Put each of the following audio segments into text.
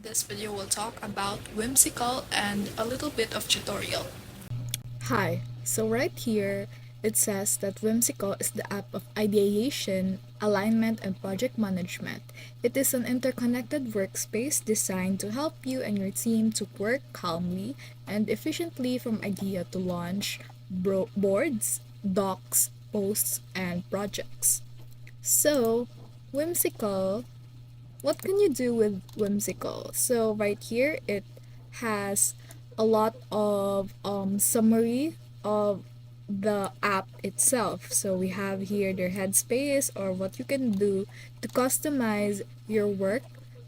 This video will talk about Whimsical and a little bit of tutorial. Hi, so right here it says that Whimsical is the app of ideation, alignment, and project management. It is an interconnected workspace designed to help you and your team to work calmly and efficiently from idea to launch boards, docs, posts, and projects. So, Whimsical, what can you do with Whimsical? So right here it has a lot of summary of the app itself. So we have here their headspace or what you can do to customize your work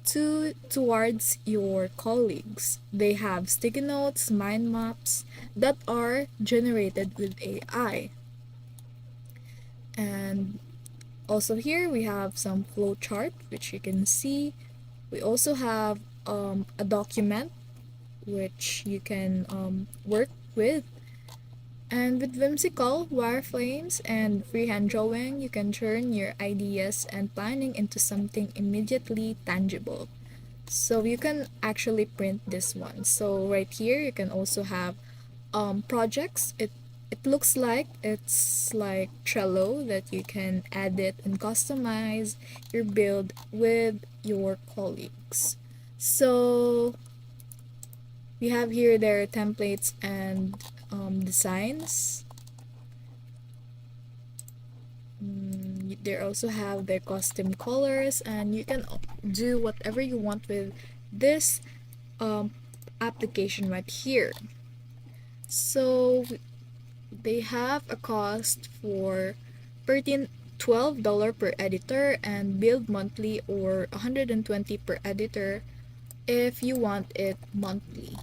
towards your colleagues. They have sticky notes, mind maps that are generated with AI. And also here we have some flowchart which you can see. We also have a document which you can work with. And with Whimsical, Wireframes, and freehand drawing, you can turn your ideas and planning into something immediately tangible. So you can actually print this one. So right here, you can also have projects. It looks like it's like Trello that you can edit and customize your build with your colleagues. So we have here their templates and designs. They also have their custom colors, and you can do whatever you want with this um, application right here. So they have a cost for 13 $12 per editor and build monthly or 120 per editor if you want it monthly.